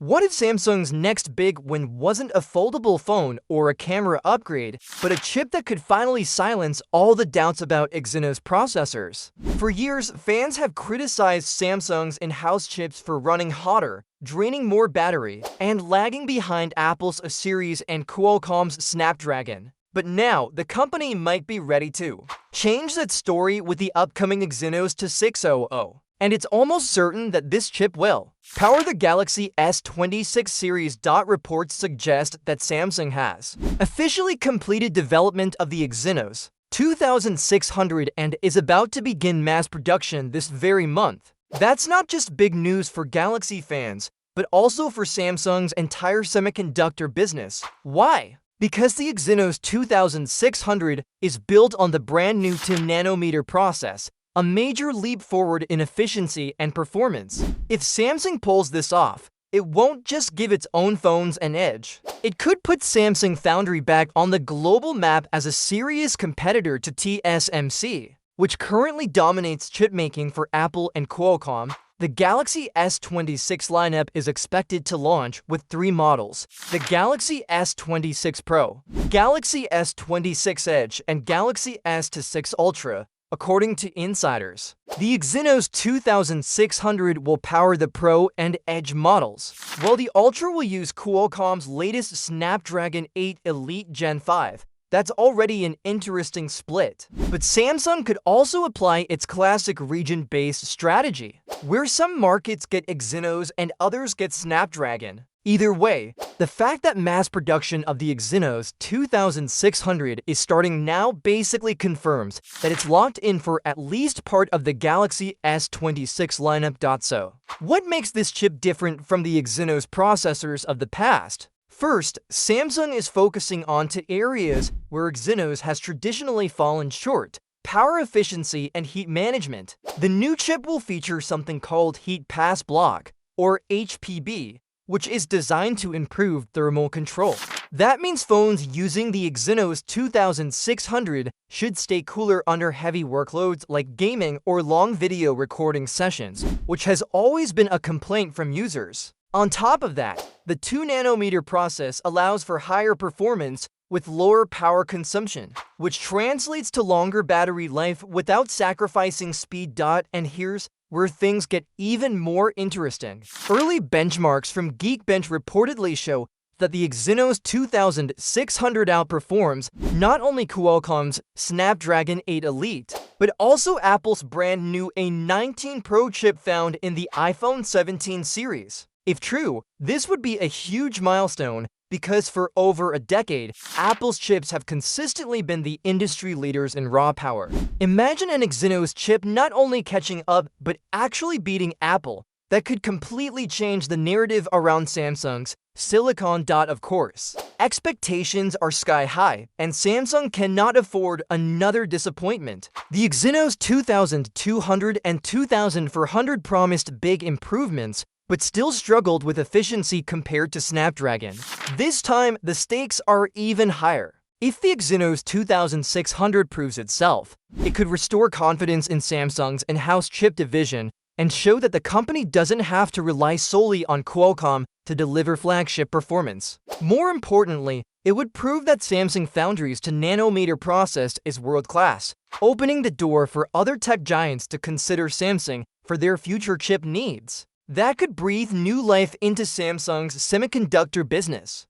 What if Samsung's next big win wasn't a foldable phone or a camera upgrade, but a chip that could finally silence all the doubts about Exynos processors? For years, fans have criticized Samsung's in-house chips for running hotter, draining more battery, and lagging behind Apple's Series and Qualcomm's Snapdragon. But now, the company might be ready to change that story with the upcoming Exynos 2600. And it's almost certain that this chip will power the Galaxy S26 series. Reports suggest that Samsung has officially completed development of the Exynos 2600 and is about to begin mass production this very month. That's not just big news for Galaxy fans, but also for Samsung's entire semiconductor business. Why? Because the Exynos 2600 is built on the brand new 10nm process, a major leap forward in efficiency and performance. If Samsung pulls this off, it won't just give its own phones an edge. It could put Samsung Foundry back on the global map as a serious competitor to TSMC, which currently dominates chipmaking for Apple and Qualcomm. The Galaxy S26 lineup is expected to launch with 3 models: the Galaxy S26 Pro, Galaxy S26 Edge, and Galaxy S26 Ultra. According to insiders, the Exynos 2600 will power the Pro and Edge models, while the Ultra will use Qualcomm's latest Snapdragon 8 Elite Gen 5. That's already an interesting split. But Samsung could also apply its classic region-based strategy, where some markets get Exynos and others get Snapdragon. Either way, the fact that mass production of the Exynos 2600 is starting now basically confirms that it's locked in for at least part of the Galaxy S26 lineup. So, what makes this chip different from the Exynos processors of the past? First, Samsung is focusing on areas where Exynos has traditionally fallen short: power efficiency and heat management. The new chip will feature something called Heat Pass Block, or HPB, which is designed to improve thermal control. That means phones using the Exynos 2600 should stay cooler under heavy workloads like gaming or long video recording sessions, which has always been a complaint from users. On top of that, the 2nm process allows for higher performance with lower power consumption, which translates to longer battery life without sacrificing speed. And here's where things get even more interesting. Early benchmarks from Geekbench reportedly show that the Exynos 2600 outperforms not only Qualcomm's Snapdragon 8 Elite, but also Apple's brand new A19 Pro chip found in the iPhone 17 series. If true, this would be a huge milestone, because for over a decade, Apple's chips have consistently been the industry leaders in raw power. Imagine an Exynos chip not only catching up, but actually beating Apple. That could completely change the narrative around Samsung's silicon. Of course, expectations are sky high, and Samsung cannot afford another disappointment. The Exynos 2200 and 2400 promised big improvements, but still struggled with efficiency compared to Snapdragon. This time, the stakes are even higher. If the Exynos 2600 proves itself, it could restore confidence in Samsung's in-house chip division and show that the company doesn't have to rely solely on Qualcomm to deliver flagship performance. More importantly, it would prove that Samsung Foundry's 10nm process is world-class, opening the door for other tech giants to consider Samsung for their future chip needs. That could breathe new life into Samsung's semiconductor business.